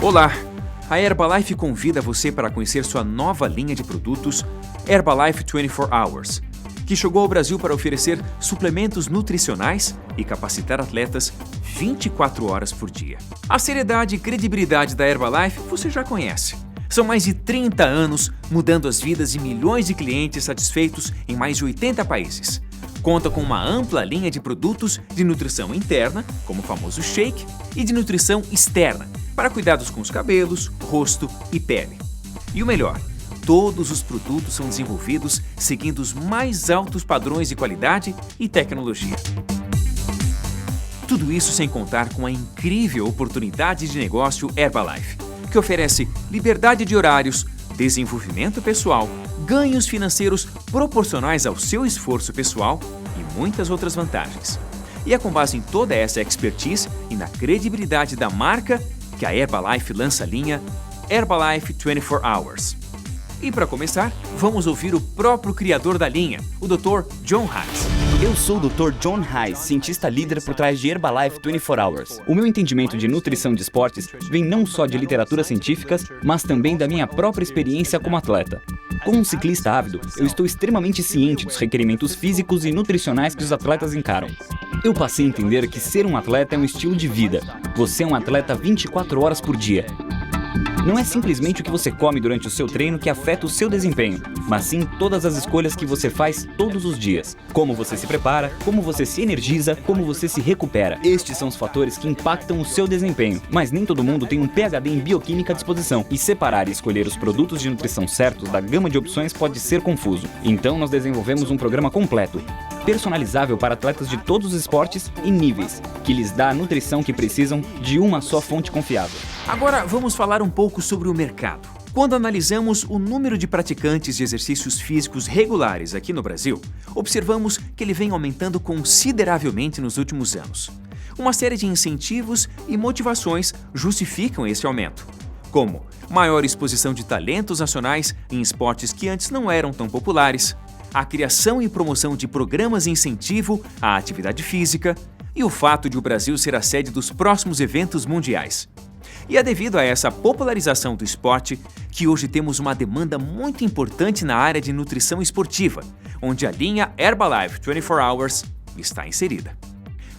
Olá! A Herbalife convida você para conhecer sua nova linha de produtos Herbalife 24 Hours, que chegou ao Brasil para oferecer suplementos nutricionais e capacitar atletas 24 horas por dia. A seriedade e credibilidade da Herbalife você já conhece. São mais de 30 anos mudando as vidas de milhões de clientes satisfeitos em mais de 80 países. Conta com uma ampla linha de produtos de nutrição interna, como o famoso shake, e de nutrição externa, para cuidados com os cabelos, rosto e pele. E o melhor, todos os produtos são desenvolvidos seguindo os mais altos padrões de qualidade e tecnologia. Tudo isso sem contar com a incrível oportunidade de negócio Herbalife, que oferece liberdade de horários, desenvolvimento pessoal, ganhos financeiros proporcionais ao seu esforço pessoal e muitas outras vantagens. E é com base em toda essa expertise e na credibilidade da marca que a Herbalife lança a linha Herbalife 24 Hours. E para começar, vamos ouvir o próprio criador da linha, o Dr. John Hatch. Eu sou o Dr. John Hatch, cientista líder por trás de Herbalife 24 Hours. O meu entendimento de nutrição de esportes vem não só de literaturas científicas, mas também da minha própria experiência como atleta. Como um ciclista ávido, eu estou extremamente ciente dos requerimentos físicos e nutricionais que os atletas encaram. Eu passei a entender que ser um atleta é um estilo de vida. Você é um atleta 24 horas por dia. Não é simplesmente o que você come durante o seu treino que afeta o seu desempenho, mas sim todas as escolhas que você faz todos os dias. Como você se prepara, como você se energiza, como você se recupera. Estes são os fatores que impactam o seu desempenho, mas nem todo mundo tem um PhD em bioquímica à disposição, e separar e escolher os produtos de nutrição certos da gama de opções pode ser confuso. Então nós desenvolvemos um programa completo, personalizável para atletas de todos os esportes e níveis, que lhes dá a nutrição que precisam de uma só fonte confiável. Agora vamos falar um pouco sobre o mercado. Quando analisamos o número de praticantes de exercícios físicos regulares aqui no Brasil, observamos que ele vem aumentando consideravelmente nos últimos anos. Uma série de incentivos e motivações justificam esse aumento, como maior exposição de talentos nacionais em esportes que antes não eram tão populares, a criação e promoção de programas de incentivo à atividade física e o fato de o Brasil ser a sede dos próximos eventos mundiais. E é devido a essa popularização do esporte que hoje temos uma demanda muito importante na área de nutrição esportiva, onde a linha Herbalife 24 Hours está inserida.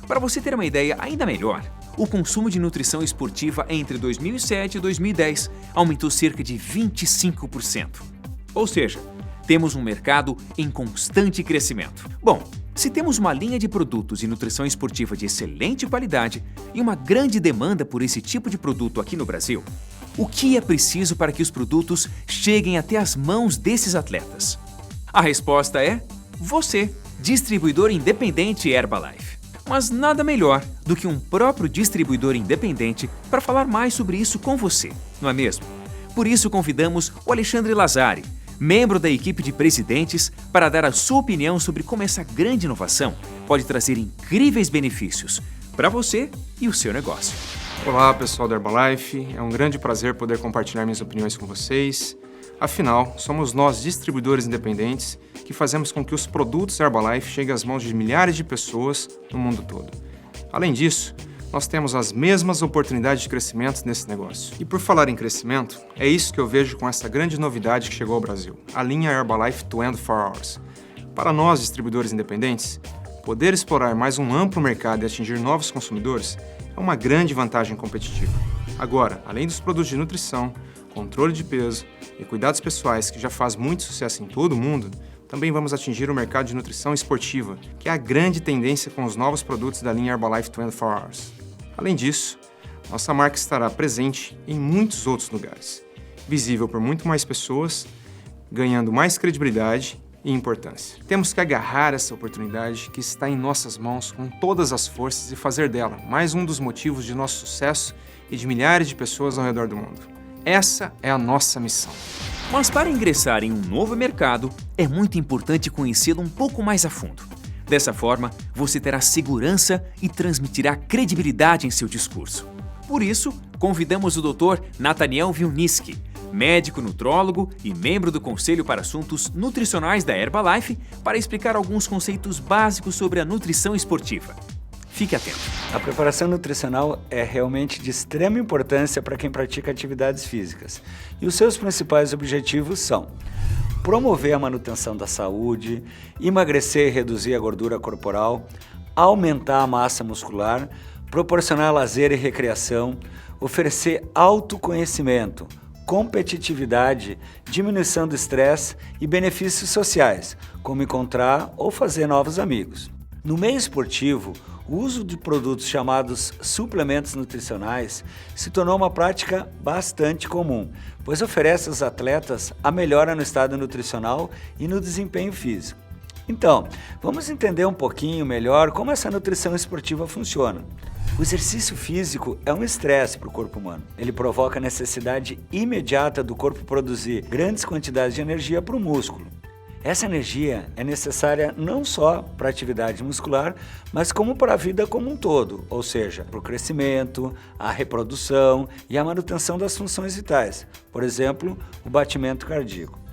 Para você ter uma ideia ainda melhor, o consumo de nutrição esportiva entre 2007 e 2010 aumentou cerca de 25%. Ou seja, temos um mercado em constante crescimento. Bom, se temos uma linha de produtos de nutrição esportiva de excelente qualidade e uma grande demanda por esse tipo de produto aqui no Brasil, o que é preciso para que os produtos cheguem até as mãos desses atletas? A resposta é você, distribuidor independente Herbalife. Mas nada melhor do que um próprio distribuidor independente para falar mais sobre isso com você, não é mesmo? Por isso convidamos o Alexandre Lazzari, membro da equipe de presidentes, para dar a sua opinião sobre como essa grande inovação pode trazer incríveis benefícios para você e o seu negócio. Olá, pessoal da Herbalife. É um grande prazer poder compartilhar minhas opiniões com vocês. Afinal, somos nós, distribuidores independentes, que fazemos com que os produtos da Herbalife cheguem às mãos de milhares de pessoas no mundo todo. Além disso, nós temos as mesmas oportunidades de crescimento nesse negócio. E por falar em crescimento, é isso que eu vejo com essa grande novidade que chegou ao Brasil, a linha Herbalife 24 Hours. Para nós, distribuidores independentes, poder explorar mais um amplo mercado e atingir novos consumidores é uma grande vantagem competitiva. Agora, além dos produtos de nutrição, controle de peso e cuidados pessoais que já faz muito sucesso em todo o mundo, também vamos atingir o mercado de nutrição esportiva, que é a grande tendência com os novos produtos da linha Herbalife 24 Hours. Além disso, nossa marca estará presente em muitos outros lugares, visível por muito mais pessoas, ganhando mais credibilidade e importância. Temos que agarrar essa oportunidade que está em nossas mãos com todas as forças e fazer dela mais um dos motivos de nosso sucesso e de milhares de pessoas ao redor do mundo. Essa é a nossa missão. Mas para ingressar em um novo mercado, é muito importante conhecê-lo um pouco mais a fundo. Dessa forma, você terá segurança e transmitirá credibilidade em seu discurso. Por isso, convidamos o Dr. Nathaniel Wilniski, médico nutrólogo e membro do Conselho para Assuntos Nutricionais da Herbalife, para explicar alguns conceitos básicos sobre a nutrição esportiva. Fique atento. A preparação nutricional é realmente de extrema importância para quem pratica atividades físicas. E os seus principais objetivos são promover a manutenção da saúde, emagrecer e reduzir a gordura corporal, aumentar a massa muscular, proporcionar lazer e recreação, oferecer autoconhecimento, competitividade, diminuição do estresse e benefícios sociais, como encontrar ou fazer novos amigos. No meio esportivo, o uso de produtos chamados suplementos nutricionais se tornou uma prática bastante comum, pois oferece aos atletas a melhora no estado nutricional e no desempenho físico. Então, vamos entender um pouquinho melhor como essa nutrição esportiva funciona. O exercício físico é um estresse para o corpo humano. Ele provoca a necessidade imediata do corpo produzir grandes quantidades de energia para o músculo. Essa energia é necessária não só para a atividade muscular, mas como para a vida como um todo, ou seja, para o crescimento, a reprodução e a manutenção das funções vitais, por exemplo, o batimento cardíaco.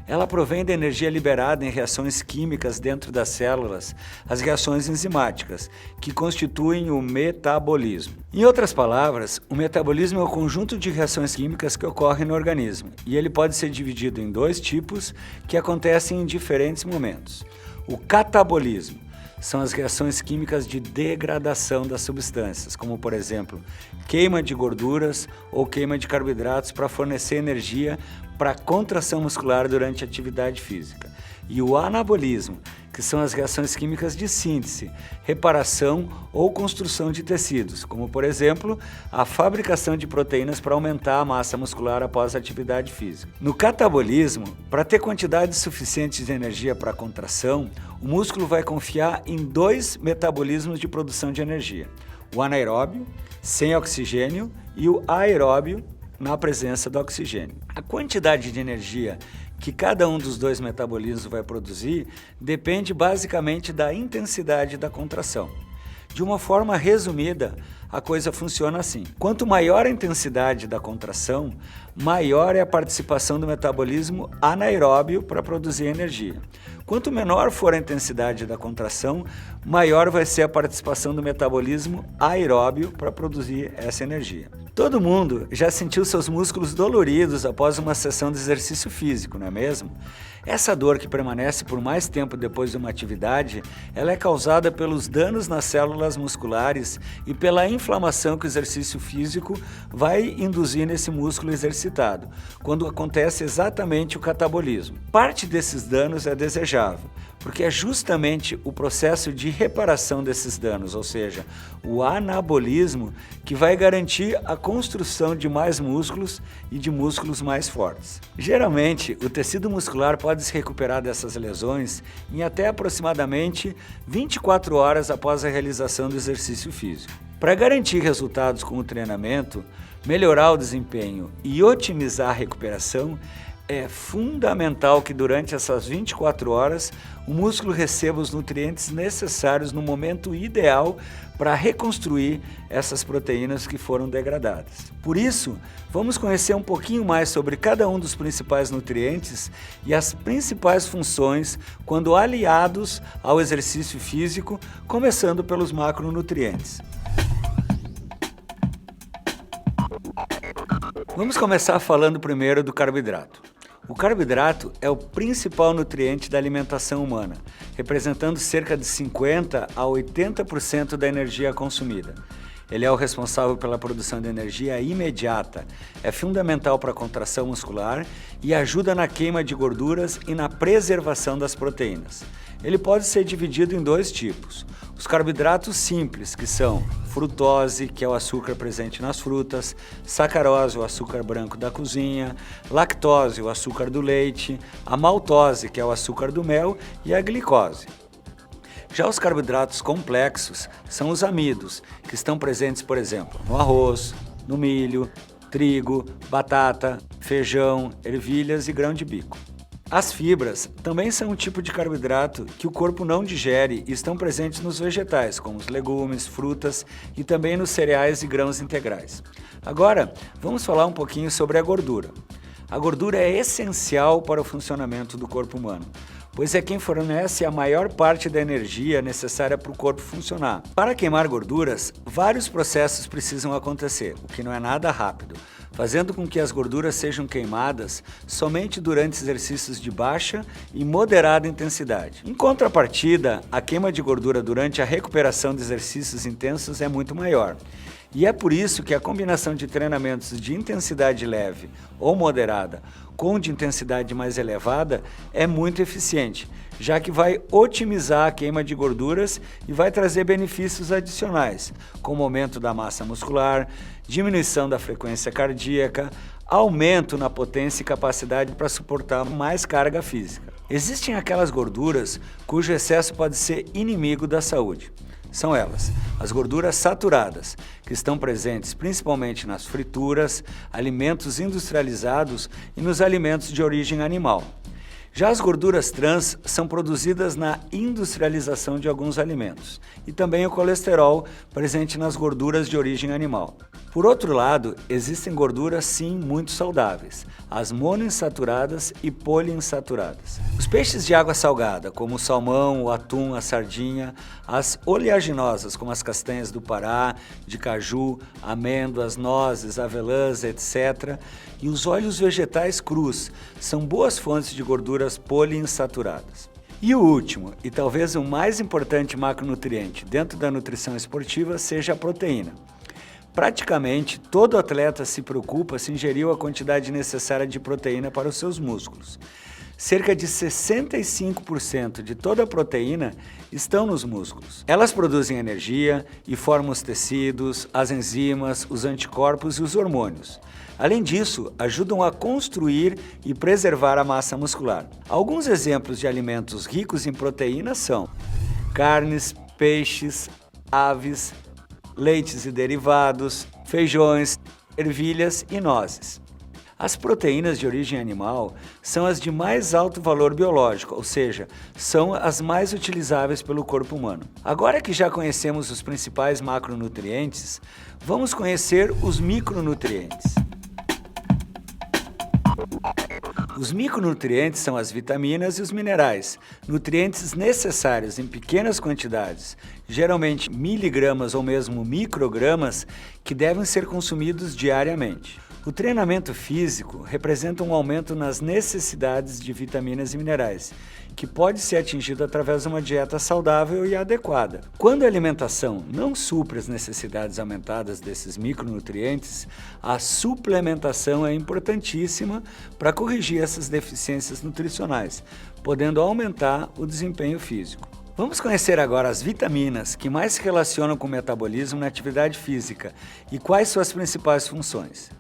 Ela provém da energia liberada em reações químicas dentro das células, as reações enzimáticas, que constituem o metabolismo. Em outras palavras, o metabolismo é o conjunto de reações químicas que ocorrem no organismo, e ele pode ser dividido em dois tipos que acontecem em diferentes momentos. O catabolismo são as reações químicas de degradação das substâncias, como por exemplo, queima de gorduras ou queima de carboidratos para fornecer energia para a contração muscular durante a atividade física. E o anabolismo, que são as reações químicas de síntese, reparação ou construção de tecidos, como por exemplo, a fabricação de proteínas para aumentar a massa muscular após a atividade física. No catabolismo, para ter quantidades suficientes de energia para a contração, o músculo vai confiar em dois metabolismos de produção de energia: o anaeróbio, sem oxigênio, e o aeróbio, na presença do oxigênio. A quantidade de energia que cada um dos dois metabolismos vai produzir depende basicamente da intensidade da contração. De uma forma resumida, a coisa funciona assim: quanto maior a intensidade da contração, maior é a participação do metabolismo anaeróbio para produzir energia. Quanto menor for a intensidade da contração, maior vai ser a participação do metabolismo aeróbio para produzir essa energia. Todo mundo já sentiu seus músculos doloridos após uma sessão de exercício físico, não é mesmo? Essa dor, que permanece por mais tempo depois de uma atividade, ela é causada pelos danos nas células musculares e pela inflamação que o exercício físico vai induzir nesse músculo exercitado, quando acontece exatamente o catabolismo. Parte desses danos é desejável, porque é justamente o processo de reparação desses danos, ou seja, o anabolismo, que vai garantir a construção de mais músculos e de músculos mais fortes. Geralmente, o tecido muscular pode se recuperar dessas lesões em até aproximadamente 24 horas após a realização do exercício físico. Para garantir resultados com o treinamento, melhorar o desempenho e otimizar a recuperação, é fundamental que durante essas 24 horas o músculo receba os nutrientes necessários no momento ideal para reconstruir essas proteínas que foram degradadas. Por isso, vamos conhecer um pouquinho mais sobre cada um dos principais nutrientes e as principais funções quando aliados ao exercício físico, começando pelos macronutrientes. Vamos começar falando primeiro do carboidrato. O carboidrato é o principal nutriente da alimentação humana, representando cerca de 50% a 80% da energia consumida. Ele é o responsável pela produção de energia imediata, é fundamental para a contração muscular e ajuda na queima de gorduras e na preservação das proteínas. Ele pode ser dividido em dois tipos: os carboidratos simples, que são frutose, que é o açúcar presente nas frutas, sacarose, o açúcar branco da cozinha, lactose, o açúcar do leite, a maltose, que é o açúcar do mel, e a glicose. Já os carboidratos complexos são os amidos, que estão presentes, por exemplo, no arroz, no milho, trigo, batata, feijão, ervilhas e grão de bico. As fibras também são um tipo de carboidrato que o corpo não digere e estão presentes nos vegetais, como os legumes, frutas e também nos cereais e grãos integrais. Agora, vamos falar um pouquinho sobre a gordura. A gordura é essencial para o funcionamento do corpo humano, pois é quem fornece a maior parte da energia necessária para o corpo funcionar. Para queimar gorduras, vários processos precisam acontecer, o que não é nada rápido, fazendo com que as gorduras sejam queimadas somente durante exercícios de baixa e moderada intensidade. Em contrapartida, a queima de gordura durante a recuperação de exercícios intensos é muito maior. E é por isso que a combinação de treinamentos de intensidade leve ou moderada com de intensidade mais elevada é muito eficiente, já que vai otimizar a queima de gorduras e vai trazer benefícios adicionais, como aumento da massa muscular, diminuição da frequência cardíaca, aumento na potência e capacidade para suportar mais carga física. Existem aquelas gorduras cujo excesso pode ser inimigo da saúde. São elas, as gorduras saturadas, que estão presentes principalmente nas frituras, alimentos industrializados e nos alimentos de origem animal. Já as gorduras trans são produzidas na industrialização de alguns alimentos e também o colesterol presente nas gorduras de origem animal. Por outro lado, existem gorduras sim muito saudáveis, as monoinsaturadas e poliinsaturadas. Os peixes de água salgada, como o salmão, o atum, a sardinha, as oleaginosas, como as castanhas do Pará, de caju, amêndoas, nozes, avelãs, etc., e os óleos vegetais crus são boas fontes de gorduras poliinsaturadas. E o último, e talvez o mais importante macronutriente dentro da nutrição esportiva, seja a proteína. Praticamente todo atleta se preocupa se ingeriu a quantidade necessária de proteína para os seus músculos. Cerca de 65% de toda a proteína estão nos músculos. Elas produzem energia e formam os tecidos, as enzimas, os anticorpos e os hormônios. Além disso, ajudam a construir e preservar a massa muscular. Alguns exemplos de alimentos ricos em proteína são carnes, peixes, aves, leites e derivados, feijões, ervilhas e nozes. As proteínas de origem animal são as de mais alto valor biológico, ou seja, são as mais utilizáveis pelo corpo humano. Agora que já conhecemos os principais macronutrientes, vamos conhecer os micronutrientes. Os micronutrientes são as vitaminas e os minerais, nutrientes necessários em pequenas quantidades, geralmente miligramas ou mesmo microgramas, que devem ser consumidos diariamente. O treinamento físico representa um aumento nas necessidades de vitaminas e minerais, que pode ser atingido através de uma dieta saudável e adequada. Quando a alimentação não supre as necessidades aumentadas desses micronutrientes, a suplementação é importantíssima para corrigir essas deficiências nutricionais, podendo aumentar o desempenho físico. Vamos conhecer agora as vitaminas que mais se relacionam com o metabolismo na atividade física e quais suas principais funções.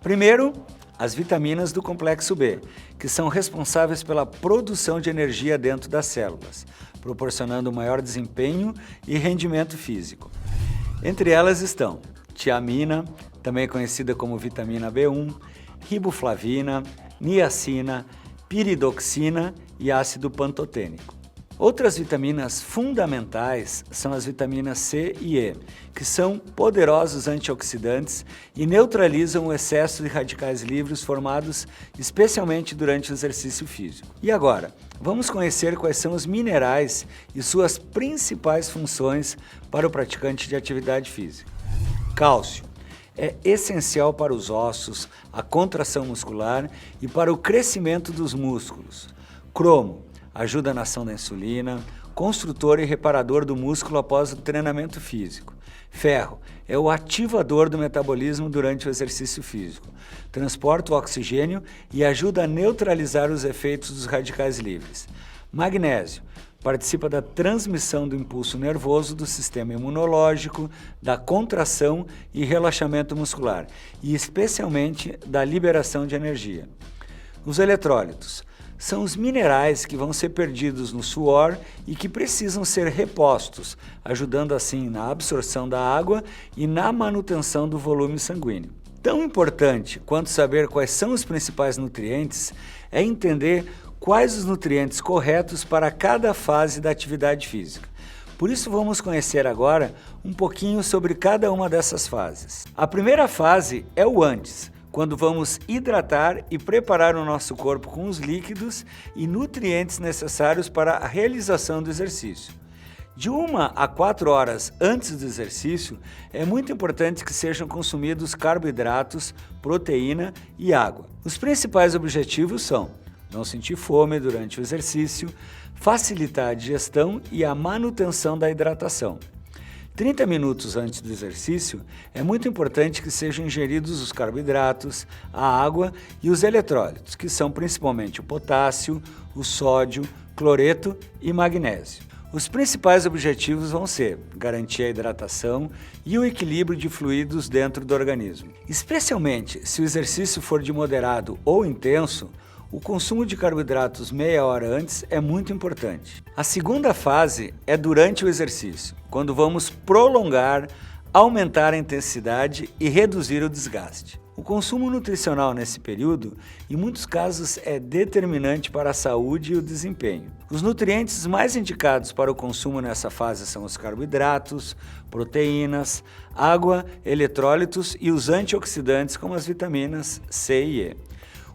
Primeiro, as vitaminas do complexo B, que são responsáveis pela produção de energia dentro das células, proporcionando maior desempenho e rendimento físico. Entre elas estão tiamina, também conhecida como vitamina B1, riboflavina, niacina, piridoxina e ácido pantotênico. Outras vitaminas fundamentais são as vitaminas C e E, que são poderosos antioxidantes e neutralizam o excesso de radicais livres formados especialmente durante o exercício físico. E agora, vamos conhecer quais são os minerais e suas principais funções para o praticante de atividade física. Cálcio é essencial para os ossos, a contração muscular e para o crescimento dos músculos. Cromo ajuda na ação da insulina, construtor e reparador do músculo após o treinamento físico. Ferro é o ativador do metabolismo durante o exercício físico. Transporta o oxigênio e ajuda a neutralizar os efeitos dos radicais livres. Magnésio participa da transmissão do impulso nervoso do sistema imunológico, da contração e relaxamento muscular, e especialmente da liberação de energia. Os eletrólitos são os minerais que vão ser perdidos no suor e que precisam ser repostos, ajudando assim na absorção da água e na manutenção do volume sanguíneo. Tão importante quanto saber quais são os principais nutrientes é entender quais os nutrientes corretos para cada fase da atividade física. Por isso vamos conhecer agora um pouquinho sobre cada uma dessas fases. A primeira fase é o antes, quando vamos hidratar e preparar o nosso corpo com os líquidos e nutrientes necessários para a realização do exercício. De 1 a 4 horas antes do exercício, é muito importante que sejam consumidos carboidratos, proteína e água. Os principais objetivos são não sentir fome durante o exercício, facilitar a digestão e a manutenção da hidratação. 30 minutos antes do exercício, é muito importante que sejam ingeridos os carboidratos, a água e os eletrólitos, que são principalmente o potássio, o sódio, cloreto e magnésio. Os principais objetivos vão ser garantir a hidratação e o equilíbrio de fluidos dentro do organismo. Especialmente se o exercício for de moderado ou intenso, o consumo de carboidratos meia hora antes é muito importante. A segunda fase é durante o exercício, quando vamos prolongar, aumentar a intensidade e reduzir o desgaste. O consumo nutricional nesse período, em muitos casos, é determinante para a saúde e o desempenho. Os nutrientes mais indicados para o consumo nessa fase são os carboidratos, proteínas, água, eletrólitos e os antioxidantes como as vitaminas C e E.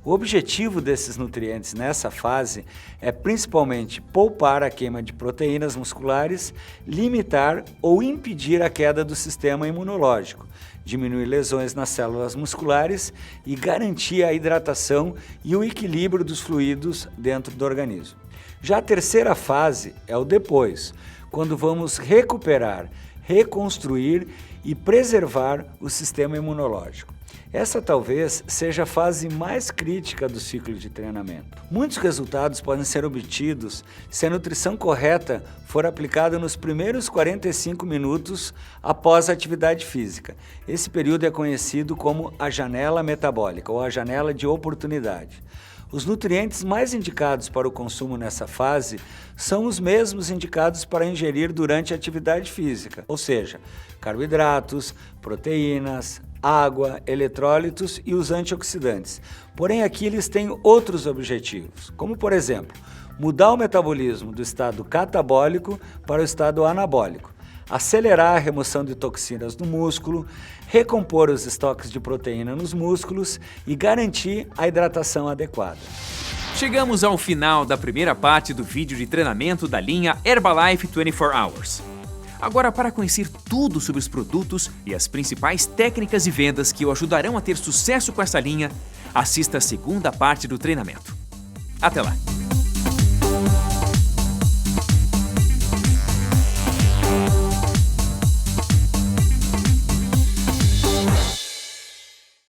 O objetivo desses nutrientes nessa fase é principalmente poupar a queima de proteínas musculares, limitar ou impedir a queda do sistema imunológico, diminuir lesões nas células musculares e garantir a hidratação e o equilíbrio dos fluidos dentro do organismo. Já a terceira fase é o depois, quando vamos recuperar, reconstruir e preservar o sistema imunológico. Essa talvez seja a fase mais crítica do ciclo de treinamento. Muitos resultados podem ser obtidos se a nutrição correta for aplicada nos primeiros 45 minutos após a atividade física. Esse período é conhecido como a janela metabólica ou a janela de oportunidade. Os nutrientes mais indicados para o consumo nessa fase são os mesmos indicados para ingerir durante a atividade física, ou seja, carboidratos, proteínas, água, eletrólitos e os antioxidantes. Porém, aqui eles têm outros objetivos, como por exemplo, mudar o metabolismo do estado catabólico para o estado anabólico, acelerar a remoção de toxinas no músculo, recompor os estoques de proteína nos músculos e garantir a hidratação adequada. Chegamos ao final da primeira parte do vídeo de treinamento da linha Herbalife 24 Hours. Agora, para conhecer tudo sobre os produtos e as principais técnicas de vendas que o ajudarão a ter sucesso com essa linha, assista a segunda parte do treinamento. Até lá!